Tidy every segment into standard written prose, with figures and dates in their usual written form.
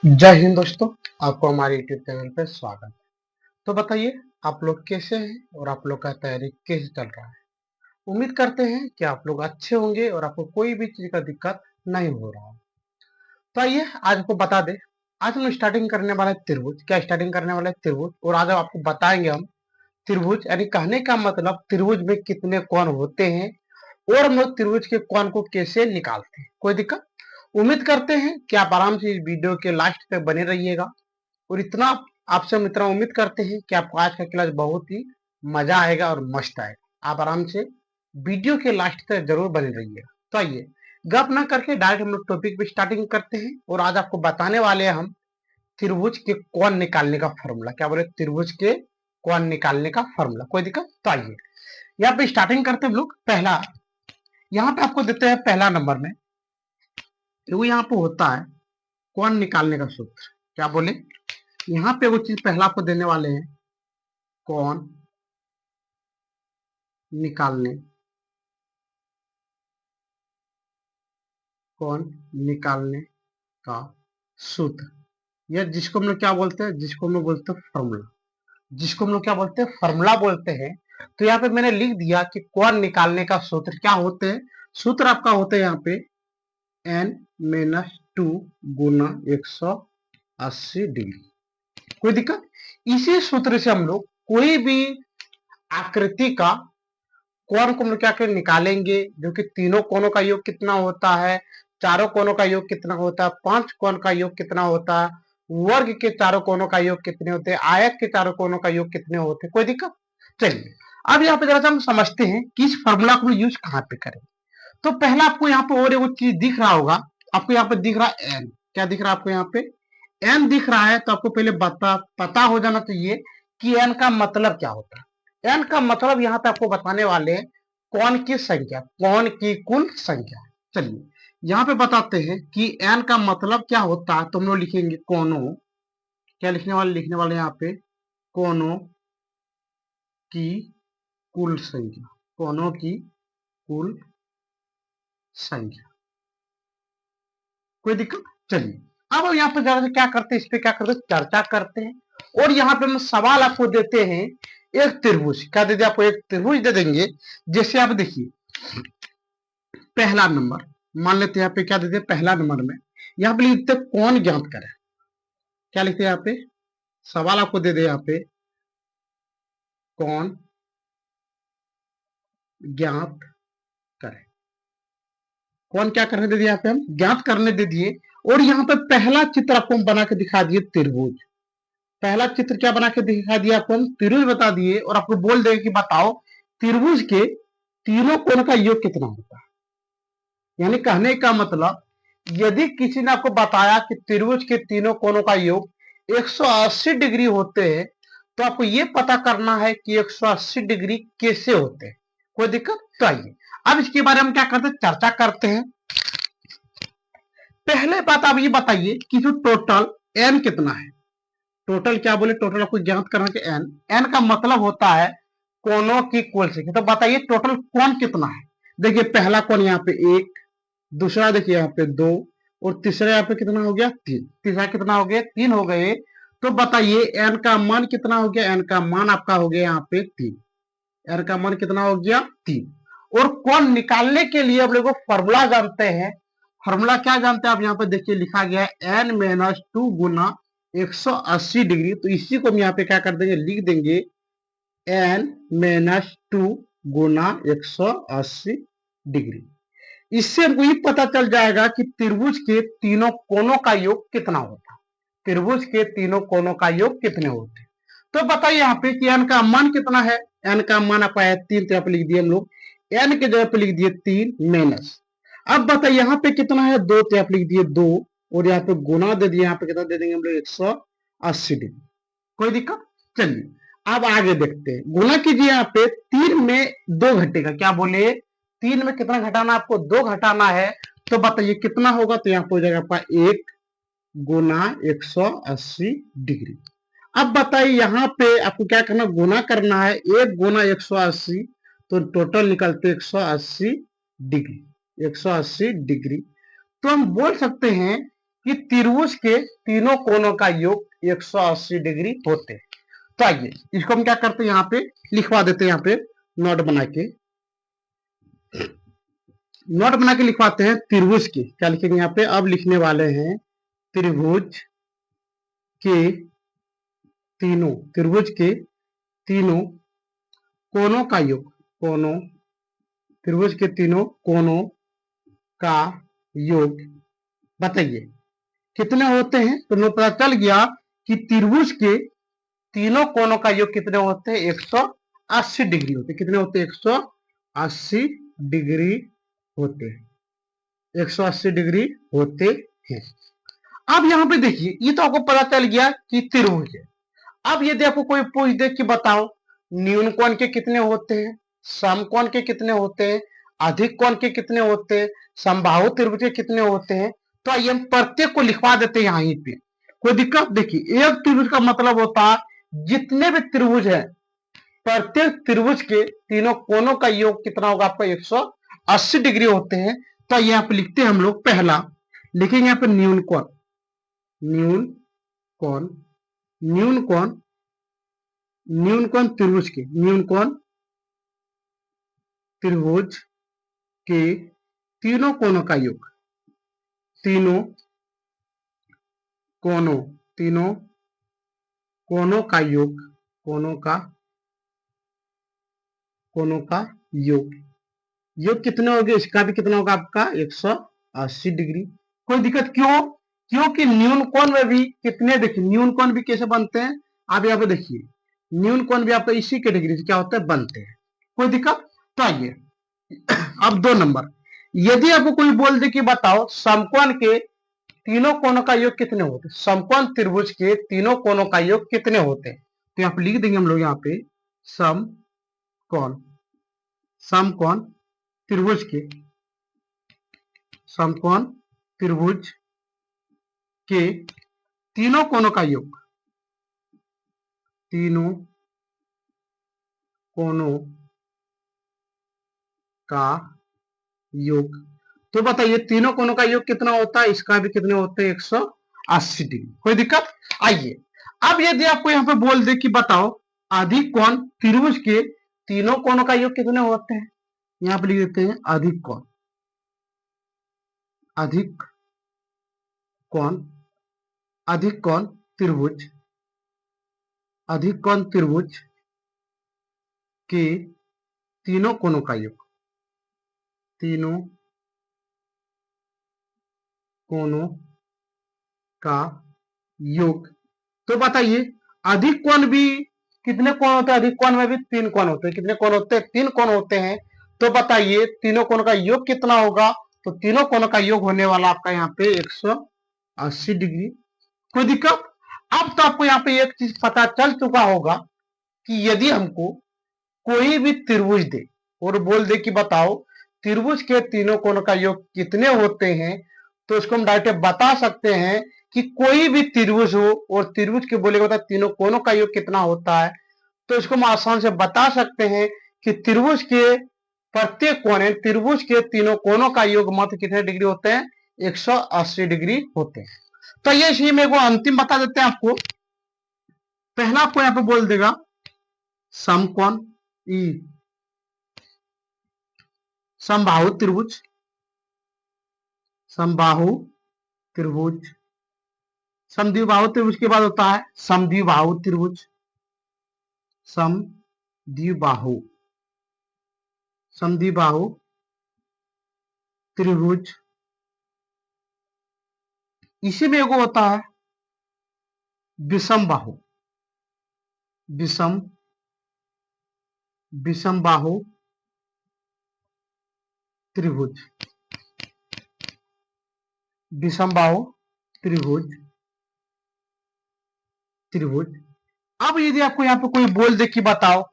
जय हिंद दोस्तों। आपको हमारे YouTube चैनल पे स्वागत है। तो बताइए, आप लोग कैसे हैं और आप लोग का तैयारी कैसे चल रहा है। उम्मीद करते हैं कि आप लोग अच्छे होंगे और आपको कोई भी चीज का दिक्कत नहीं हो रहा है। तो आइए आज आपको बता दें, आज हम स्टार्टिंग करने वाले हैं त्रिभुज। क्या स्टार्टिंग करने वाले हैं? त्रिभुज। और आज आपको बताएंगे हम त्रिभुज, यानी कहने का मतलब त्रिभुज में कितने कोण होते हैं और हम लोग त्रिभुज के कोण को कैसे निकालते हैं। कोई दिक्कत? उम्मीद करते हैं कि आप आराम से इस वीडियो के लास्ट तक बने रहिएगा। और इतना आपसे हम इतना उम्मीद करते हैं कि आपको आज का क्लास बहुत ही मजा आएगा और मस्त आएगा। आप आराम से वीडियो के लास्ट तक जरूर बने रहिएगा। तो आइए गप ना करके डायरेक्ट हम लोग टॉपिक पे स्टार्टिंग करते हैं। और आज आपको बताने वाले हैं हम त्रिभुज के कोण निकालने का फॉर्मूला। क्या बोले? त्रिभुज के कोण निकालने का फॉर्मूला। कोई दिक्कत? तो आइए यहाँ पे स्टार्टिंग करते हैं हम लोग। पहला यहाँ पे आपको देते हैं पहला नंबर में, वो यहाँ पे होता है कोण निकालने का सूत्र। क्या बोले? यहाँ पे वो चीज पहला आपको देने वाले हैं, कोण निकालने कोण निकालने का सूत्र, या जिसको हम लोग क्या बोलते हैं, जिसको हम लोग बोलते हैं फॉर्मूला, जिसको हम लोग क्या बोलते हैं, फॉर्मूला बोलते हैं। तो यहाँ पे मैंने लिख दिया कि कोण निकालने का सूत्र क्या होते हैं। सूत्र आपका होता है यहाँ पे n-2 गुना 180 डिग्री। कोई दिक्कत? इसी सूत्र से हम लोग कोई भी आकृति का कोण को हम लोग क्या करें, निकालेंगे। जो कि तीनों कोणों का योग कितना होता है, चारों कोणों का योग कितना होता है, पांच कोण का योग कितना होता है, वर्ग के चारों कोणों का योग कितने होते हैं, आयत के चारों कोणों का योग कितने होते हैं। कोई दिक्कत? चलिए अब यहाँ पे जरा हम समझते हैं कि इस फॉर्मूला को यूज कहाँ पे करें। तो पहला आपको यहाँ पे और एक चीज दिख रहा होगा। आपको यहाँ पे दिख रहा है एन। क्या दिख रहा है आपको? यहाँ पे एन दिख रहा है। तो आपको पहले पता हो जाना चाहिए कि एन का मतलब क्या होता है। एन का मतलब यहाँ पे आपको बताने वाले हैं कोण की संख्या, कोण की कुल संख्या। चलिए यहाँ पे बताते हैं कि एन का मतलब क्या होता है। तो हम लोग लिखेंगे कोणों, क्या लिखने वाले यहाँ पे, कोणों की कुल संख्या, कोणों की कुल संख्या। कोई दिक्कत? चलिए अब हम यहाँ पे जरा क्या करते हैं, इस पे क्या करते हैं, चर्चा करते हैं। और यहाँ पे हम सवाल आपको देते हैं, एक त्रिभुज। क्या दे दिया आपको? एक त्रिभुज दे देंगे। जैसे आप देखिए पहला नंबर मान लेते हैं, यहाँ पे क्या देते हैं पहला नंबर में, यहाँ पे लिखते हैं कोण ज्ञात करें। क्या लिखते हैं यहाँ पे? सवाल आपको दे दे यहाँ पे, कोण ज्ञात करें। कौन क्या करने दे दिया? यहाँ पे हम ज्ञात करने दे दिए। और यहाँ पे पहला चित्र आपको हम बना के दिखा दिए, त्रिभुज। पहला चित्र क्या बना के दिखा दिया आपको? हम त्रिभुज बता दिए और आपको बोल देंगे कि बताओ त्रिभुज के तीनों कोण का योग कितना होता है। यानी कहने का मतलब, यदि किसी ने आपको बताया कि त्रिभुज के तीनों कोणों का योग 180 डिग्री होते हैं, तो आपको यह पता करना है कि 180 डिग्री कैसे होते हैं। कोई दिक्कत? तो आइए अब इसके बारे में क्या करते हैं, चर्चा करते हैं। पहले बात आप ये बताइए कि जो टोटल एन कितना है। टोटल क्या बोले? टोटल आपको ज्ञात करना कि एन, एन का मतलब होता है कोणों की कुल संख्या। तो बताइए टोटल कोण कितना है। देखिए पहला कोण यहाँ पे एक, दूसरा देखिए यहाँ पे दो, और तीसरा यहाँ पे कितना हो गया? तीन। तीसरा कितना हो गया? तीन हो गए। तो बताइए एन का मान कितना हो गया? एन का मान आपका हो गया यहाँ पे तीन। एन का मान कितना हो गया? तीन। और कोण निकालने के लिए हम लोग फॉर्मूला जानते हैं। फॉर्मूला क्या जानते हैं आप? यहाँ पे देखिए लिखा गया है n-2 गुना 180 डिग्री। तो इसी को हम यहाँ पे क्या कर देंगे, लिख देंगे n-2 गुना 180 डिग्री। इससे हमको ये पता चल जाएगा कि त्रिभुज के तीनों कोणों का योग कितना होता है। त्रिभुज के तीनों कोणों का योग कितने होते हैं। तो बताइए यहाँ पे कि एन का मान कितना है। एन का मान आपका है तीन। तो यहाँ पे लिख दिए हम लोग, एन के जगह पे लिख दिए तीन माइनस। अब बताइए यहाँ पे कितना है? दो। तो यहाँ पे लिख दिए दो, और यहाँ पे गुना दे दिए। यहाँ पे कितना दे देंगे हम लोग? 180 डिग्री। कोई दिक्कत? चलिए अब आगे देखते हैं। गुना कीजिए, यहाँ पे तीन में दो घटेगा। क्या बोले? तीन में कितना घटाना? आपको दो घटाना है। तो बताइए कितना होगा? तो यहाँ पे हो जाएगा आपका एक गुना 180 डिग्री। अब बताइए यहाँ पे आपको क्या करना? गुना करना है। एक गुना 180, तो टोटल निकलते 180 डिग्री। 180 डिग्री। तो हम बोल सकते हैं कि त्रिभुज के तीनों कोनों का योग 180 डिग्री होते हैं। तो आइए इसको हम क्या करते हैं, यहाँ पे लिखवा देते हैं, यहाँ पे नोट बना के लिखवाते हैं त्रिभुज के, क्या लिखेंगे यहाँ पे, अब लिखने वाले हैं त्रिभुज के त्रिभुज के तीनों कोनों का योग, त्रिभुज के तीनों कोनों का योग बताइए कितने होते हैं। तो हमें पता चल गया कि त्रिभुज के तीनों कोनों का योग कितने होते हैं, 180 डिग्री होते हैं। कितने होते हैं, 180 डिग्री होते हैं, 180 डिग्री होते हैं। अब यहाँ पे देखिए, ये तो आपको पता चल गया कि त्रिभुज है। अब यदि आपको कोई पूछ दे कि बताओ न्यून कोण के कितने होते हैं, समकोण के कितने होते हैं, अधिक कोण के कितने होते हैं, समबाहु त्रिभुज के कितने होते हैं, तो आइए हम प्रत्येक को लिखवा देते हैं यहीं पे, कोई दिक्कत। देखिए एक त्रिभुज का मतलब होता है जितने भी त्रिभुज है, प्रत्येक त्रिभुज के तीनों कोनों का योग कितना होगा आपका, 180 डिग्री होते हैं। तो यहाँ पे लिखते हैं हम लोग, पहला लिखेंगे यहाँ पे न्यून कोण, न्यून कोण, न्यून कोण, न्यून कोण त्रिभुज के, न्यून कोण त्रिभुज के तीनों कोनों का योग, तीनों कोनों का योग, कोनों का योग कितने हो गए, इसका भी कितना होगा आपका 180 डिग्री। कोई दिक्कत क्यों, क्योंकि न्यून कोण में भी कितने, देखिए न्यून कोण भी कैसे बनते हैं, आप यहाँ पे देखिए न्यून कोण भी आपका इसी कैटेगरी से क्या होता है, बनते हैं। कोई दिक्कत। तो आइए अब 2 नंबर, यदि आपको कोई बोल दे कि बताओ समकोण के तीनों कोनों का योग कितने होते हैं, समकोण त्रिभुज के तीनों कोनों का योग कितने होते हैं, तो यहाँ पे लिख देंगे हम लोग यहाँ पे समकोण, समकोण त्रिभुज के, समकोण त्रिभुज के तीनों कोनों का योग, तीनों कोनों का योग। तो बताइए तीनों कोनों का योग कितना होता है, इसका भी कितने होते हैं, 180 डिग्री। कोई दिक्कत। आइए अब यदि आपको यहाँ पे बोल दे कि बताओ अधिक कोण त्रिभुज के तीनों कोनों का योग कितने होते हैं, यहाँ पे लिख देते हैं अधिक कोण, अधिक कोण, अधिक कोण त्रिभुज, अधिक कोण त्रिभुज के तीनों कोनों का योग, तीनों कोनों का योग। तो बताइए अधिक कोण भी कितने कोण होते हैं, अधिक कोण में भी 3 कोण होते हैं। कितने कोण होते हैं, 3 कोण होते हैं। तो बताइए तीनों कोण का योग कितना होगा, तो तीनों कोणों का योग होने वाला आपका यहाँ पे 180 डिग्री। कोई दिक्कत। अब तो आपको यहाँ पे एक चीज पता चल चुका होगा कि यदि हमको कोई भी त्रिभुज दे और बोल दे कि बताओ त्रिभुज के तीनों कोणों का योग कितने होते हैं, तो इसको हम डायरेक्ट बता सकते हैं कि कोई भी त्रिभुज हो और त्रिभुज के बोले बता तीनों कोणों का योग कितना होता है, तो इसको हम आसान से बता सकते हैं कि त्रिभुज के प्रत्येक कोने, त्रिभुज के तीनों कोणों का योग मात्र कितने डिग्री होते हैं, 180 डिग्री होते हैं। तो ये इसी में अंतिम बता देते हैं आपको। पहला आपको यहाँ पे बोल देगा समकोण ई, समबाहु त्रिभुज, समबाहु त्रिभुज, समद्विबाहु त्रिभुज के बाद होता है समद्विबाहु त्रिभुज, समद्विबाहु, समद्विबाहु त्रिभुज। इसी में एगो होता है विषम बाहु, विषम बाहु त्रिभुज, विषम बाहु त्रिभुज। अब यदि आपको यहाँ पे कोई बोल दे कि बताओ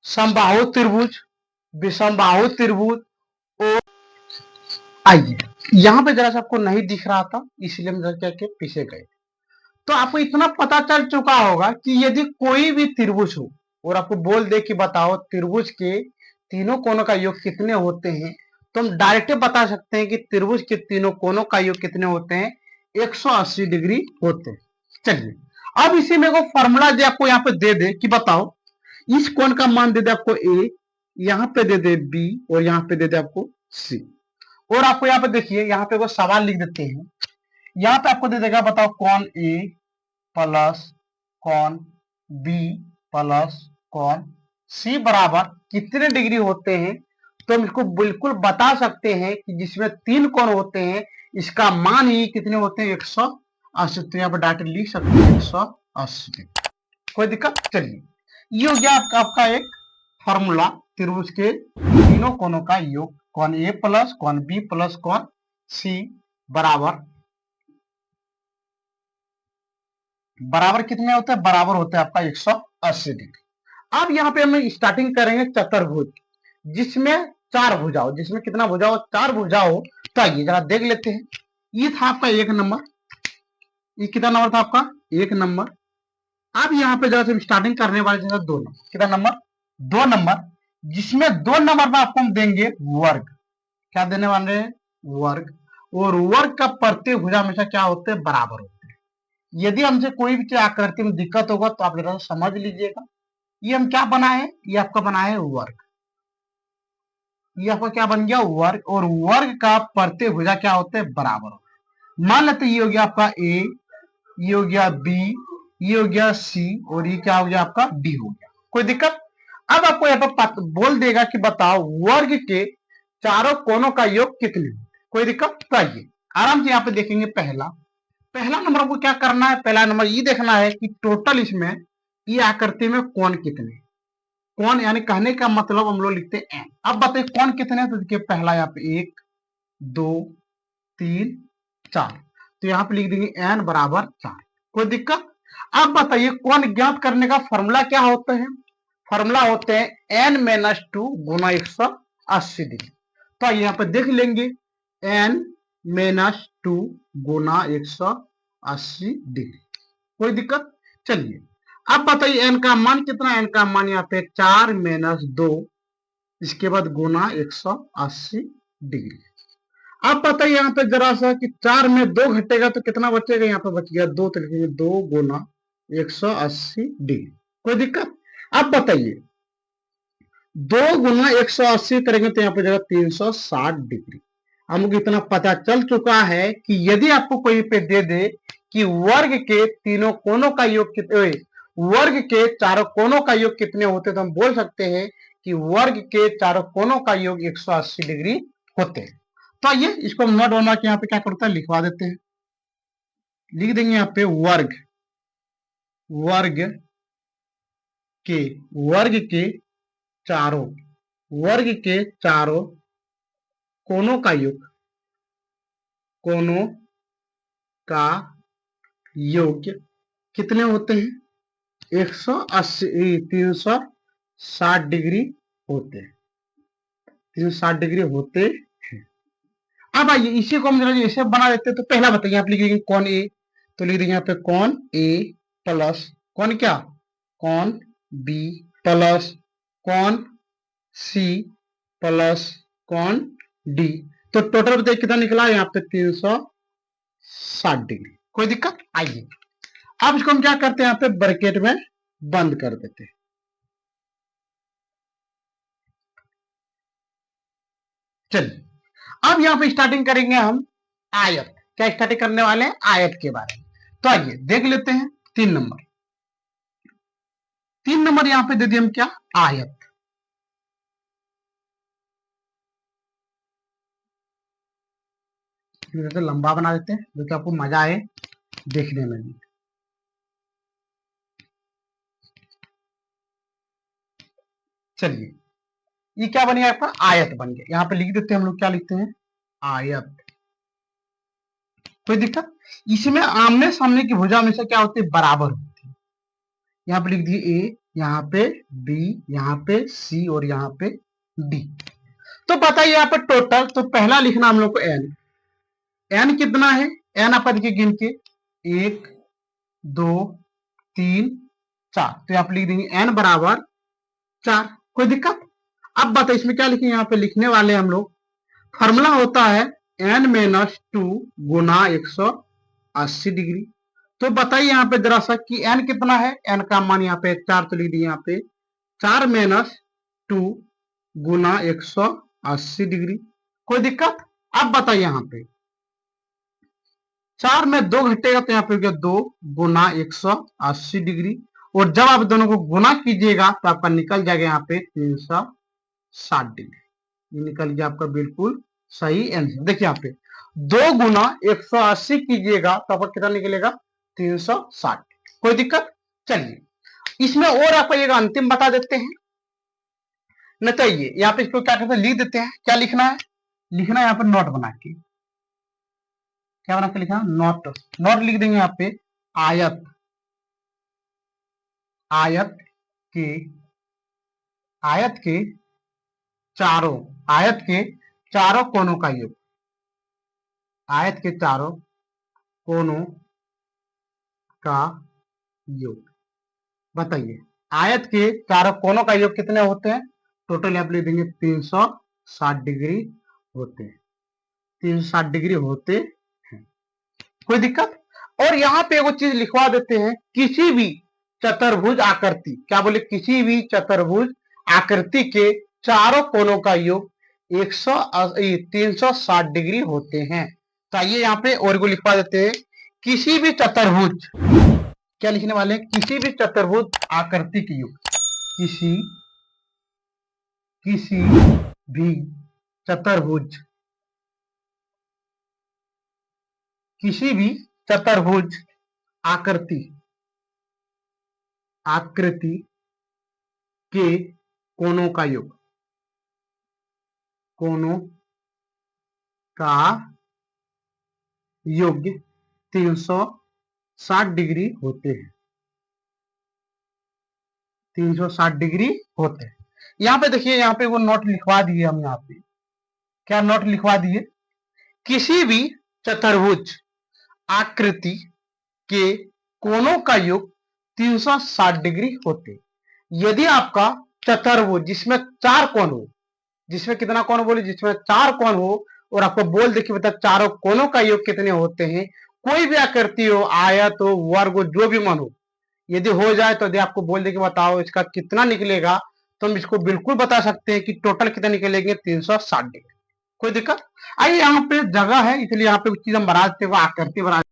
समबाहु त्रिभुज, विषम बाहु त्रिभुज, और आइए यहाँ पे जरा सा आपको नहीं दिख रहा था इसलिए हम क्या के पीछे गए। तो आपको इतना पता चल चुका होगा कि यदि कोई भी त्रिभुज हो और आपको बोल दे कि बताओ त्रिभुज के तीनों कोनों का योग कितने होते हैं, तो हम डायरेक्ट बता सकते हैं कि त्रिभुज के तीनों कोनों का योग कितने होते हैं, 180 डिग्री होते हैं। चलिए, अब इसी में को फॉर्मूला जो आपको यहाँ पे दे दे कि बताओ इस कोण का मान दे दे आपको ए, यहाँ पे दे दे बी और यहाँ पे दे दे आपको सी। और आपको यहाँ पे देखिए, यहाँ पे वो सवाल लिख देते हैं। यहाँ पे आपको दे देगा बताओ कौन ए प्लस कौन बी प्लस कौन सी बराबर कितने डिग्री होते हैं। तो हम इसको बिल्कुल बता सकते हैं कि जिसमें 3 कोण होते हैं इसका मान ही कितने होते हैं 180। तो यहाँ पर डायरेक्ट लिख सकते हैं 180। कोई दिक्कत? चलिए, ये हो गया आपका एक फॉर्मूला त्रिभुज के तीनों कोणों का योग, कौन ए प्लस कौन बी प्लस कौन सी बराबर कितने होते हैं? बराबर होते हैं आपका 180 डिग्री। अब यहाँ पे हम स्टार्टिंग करेंगे चतुर्भुज, जिसमें 4 भुजा हो। जिसमें कितना भुजा हो? 4 भुजा हो। तो आइए जरा देख लेते हैं। ये था आपका 1 नंबर। ये कितना नंबर था आपका? 1 नंबर। अब यहाँ पे जरा से स्टार्टिंग करने वाले 2 नंबर। कितना नंबर? 2 नंबर। जिसमें 2 नंबर में आपको हम देंगे वर्ग। क्या देने वाले हैं? वर्ग। और वर्ग का प्रत्येक भुजा हमेशा क्या होते हैं? बराबर होते हैं। यदि हमसे कोई भी आकृति में दिक्कत होगा तो आप जरा समझ लीजिएगा। ये हम क्या बनाए? ये आपका बनाए वर्ग। ये आपका क्या बन गया? वर्ग। और वर्ग का प्रत्येक भुजा क्या होते हैं? बराबर। मान लेते ये हो गया आपका ए, ये हो गया बी, ये हो गया सी और ये क्या हो गया आपका डी हो गया। कोई दिक्कत? अब आपको यहाँ पर बोल देगा कि बताओ वर्ग के चारों कोणों का योग कितने। कोई दिक्कत? तो आइए आराम से यहाँ पे देखेंगे। पहला नंबर आपको क्या करना है? पहला नंबर ये देखना है कि टोटल इसमें ये आकृति में कोण कितने। कोण यानी कहने का मतलब हम लोग लिखते हैं एन। अब बताइए कोण कितने हैं? तो देखिए पहला यहाँ पे 1 2 3 4। तो यहाँ पे लिख देंगे एन बराबर 4। कोई दिक्कत? अब बताइए कोण ज्ञात करने का फॉर्मूला क्या होता है? फॉर्मूला होते हैं एन माइनस 2 गुना 180 डिग्री। तो यहाँ पे देख लेंगे एन माइनस 2 गुना 180 डिग्री। कोई दिक्कत? चलिए, अब बताइए एन का मान कितना? एन का मान यहाँ पे 4 माइनस 2, इसके बाद गुना 180 डिग्री। अब बताइए यहाँ पे जरा सा कि 4 में 2 घटेगा तो कितना बचेगा? यहाँ पे बच गया 2, तो लिखेंगे 2 गुना 180 डिग्री। कोई दिक्कत? अब बताइए 2 गुना 180 करेंगे तो यहाँ पे जगह 360 डिग्री। हमको इतना पता चल चुका है कि यदि आपको कोई पे दे दे कि वर्ग के तीनों कोणों का योग कितने, वर्ग के चारों कोणों का योग कितने होते, तो हम बोल सकते हैं कि वर्ग के चारों कोणों का योग 180 डिग्री होते हैं। तो आइए इसको हम नोट बना के यहाँ पे क्या करते हैं? लिखवा देते हैं। लिख देंगे यहाँ पे वर्ग के वर्ग के चारों वर्ग के चारों कोणों का योग कितने होते हैं? 180 360 डिग्री होते हैं। 360 डिग्री होते हैं। अब आइए इसी को हम जरा ऐसे बना देते हैं। तो पहला बताइए, आप लिख देंगे कौन ए। तो लिख देंगे यहाँ पे कौन ए प्लस कौन क्या? कौन बी प्लस कौन सी प्लस कौन डी। तो टोटल बताइए कितना निकला? यहाँ पे 360 डिग्री। कोई दिक्कत? आइए अब इसको हम क्या करते हैं? यहाँ पे ब्रैकेट में बंद कर देते हैं। चलिए, अब यहाँ पे स्टार्टिंग करेंगे हम आयत। क्या स्टार्टिंग करने वाले हैं? आयत के बारे में। तो आइए देख लेते हैं 3 नंबर। 3 नंबर यहाँ पे दे दिए हम क्या? आयत। तो लंबा बना देते हैं जो कि आपको मजा आए देखने में भी। चलिए, ये क्या बन गया आपका? आयत बन गया। यहाँ पे लिख देते हैं हम लोग, क्या लिखते हैं? आयत। कोई दिक्कत? इसमें आमने सामने की भुजा हमेशा क्या होती है? बराबर होती है। यहाँ पे लिख दिए ए, यहाँ पे बी, यहाँ पे सी और यहाँ पे डी। तो बताइए यहाँ पे टोटल। तो पहला लिखना हम लोग को एन। एन कितना है? एन आप देखिए गिन के 1 2 3 4। तो यहाँ पे लिख देंगे एन बराबर 4। कोई दिक्कत? अब बताइए इसमें क्या लिखेंगे? यहाँ पे लिखने वाले हम लोग फॉर्मूला होता है एन माइनस 2 गुना 80 डिग्री। तो बताइए यहाँ पे जरा सा कि एन कितना है। एन का मान यहाँ पे 4 तो लिख दिए यहाँ पे 4 माइनस 2 गुना 180 डिग्री। कोई दिक्कत। अब बताइए यहाँ पे 4 में 2 घटेगा तो यहाँ पे हो गया 2 गुना 180 डिग्री। और जब आप दोनों को गुना कीजिएगा तो आपका निकल जाएगा यहाँ पे 360 डिग्री। ये निकल गया आपका बिल्कुल सही आंसर। देखिए यहाँ पे 2 गुना 180 कीजिएगा तो आपका कितना निकलेगा 360। कोई दिक्कत। चलिए इसमें और आपको एक अंतिम बता देते हैं। न चाहिए यहाँ पे इसको क्या कहते हैं लिख देते हैं। क्या लिखना है। लिखना है यहाँ पर नोट बना के। क्या बना के लिखा नोट। नोट लिख देंगे यहाँ पे आयत। आयत के आयत के चारों आयत के चारों कोनों का योग। आयत के चारों कोनों का योग। बताइए आयत के चारों कोनों का योग कितने होते हैं। टोटल आप लिख देंगे 360 डिग्री होते हैं। 360 डिग्री होते हैं। कोई दिक्कत। और यहाँ पे एक चीज लिखवा देते हैं किसी भी चतुर्भुज आकृति। क्या बोले किसी भी चतुर्भुज आकृति के चारों कोनों का योग 360 डिग्री होते हैं। तो आइए यहाँ पे और को लिखवा देते हैं किसी भी चतुर्भुज। क्या लिखने वाले हैं किसी भी चतुर्भुज आकृति के योग। किसी भी चतुर्भुज किसी भी चतुर्भुज आकृति के कोनों का योग। कोनों का योग 360 डिग्री होते हैं। 360 डिग्री होते हैं। यहाँ पे देखिए यहाँ पे वो नोट लिखवा दिए हम। यहाँ पे क्या नोट लिखवा दिए किसी भी चतुर्भुज आकृति के कोनों का योग 360 डिग्री होते। यदि आपका चतुर्भुज जिसमें 4 कोण हो। जिसमें कितना कोण बोले जिसमें 4 कोण हो और आपको बोल दे कि बता चारों कोनों का योग कितने होते हैं। कोई भी आकृति हो आयत हो वर्ग हो जो भी मन हो यदि हो जाए तो यदि आपको बोल दे कि बताओ इसका कितना निकलेगा तो हम इसको बिल्कुल बता सकते हैं कि टोटल कितने निकलेंगे 360 डिग्री। कोई दिक्कत। आइए यहाँ पे जगह है इसलिए यहाँ पे कुछ चीज हम बना देते हैं आकृति बना।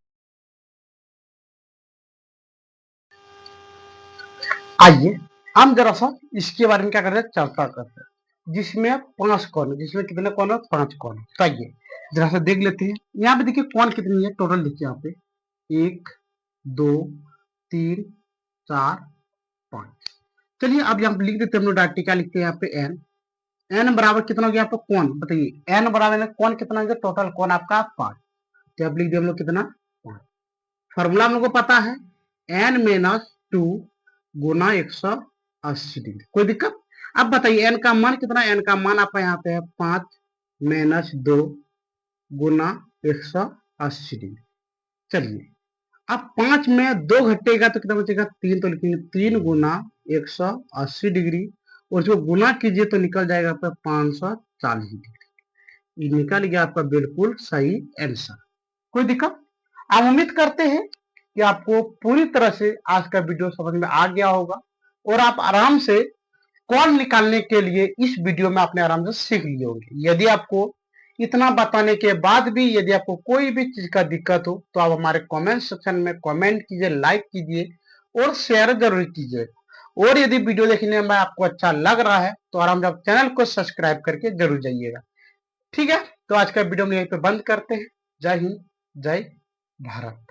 आइए हम जरा सा इसके बारे में क्या करते हैं चर्चा करते हैं। जिसमें 5 कोण जिसमें कितने कोण है 5 कोण। तो आइए जरा सा देख लेते हैं। यहाँ पे देखिए कोण कितनी है टोटल देखिए यहाँ पे 1 2 3 4 5। चलिए अब यहाँ पे लिख देते हैं हम लोग डायरेक्ट। क्या लिखते हैं यहाँ पे एन। एन बराबर कितना हो गया आपको कोण बताइए। एन बराबर कोण कितना हो गया टोटल कोण आपका 5। तो अब लिख दिया हम लोग कितना 5। फॉर्मूला हम लोग को पता है एन माइनस 2 गुना 180 डिग्री। कोई दिक्कत। अब बताइए एन का मान कितना। एन का मान आपका यहाँ पे है 5 माइनस 2 गुना 180 डिग्री। चलिए अब 5 में 2 घटेगा तो कितना बचेगा 3। तो लिखेंगे 3 गुना 180 डिग्री और जो गुना कीजिए तो निकल जाएगा आपका 540 डिग्री। ये निकल गया आपका बिल्कुल सही आंसर। कोई दिक्कत। आप उम्मीद करते हैं कि आपको पूरी तरह से आज का वीडियो समझ में आ गया होगा और आप आराम से कोण निकालने के लिए इस वीडियो में आपने आराम से सीख लिए होंगे। यदि आपको इतना बताने के बाद भी यदि आपको कोई भी चीज का दिक्कत हो तो आप हमारे कमेंट सेक्शन में कमेंट कीजिए लाइक कीजिए और शेयर जरूर कीजिए। और यदि वीडियो देखने में आपको अच्छा लग रहा है तो आराम से आप चैनल को सब्सक्राइब करके जरूर जाइएगा। ठीक है तो आज का वीडियो हम यहीं पे बंद करते हैं। जय हिंद जय भारत।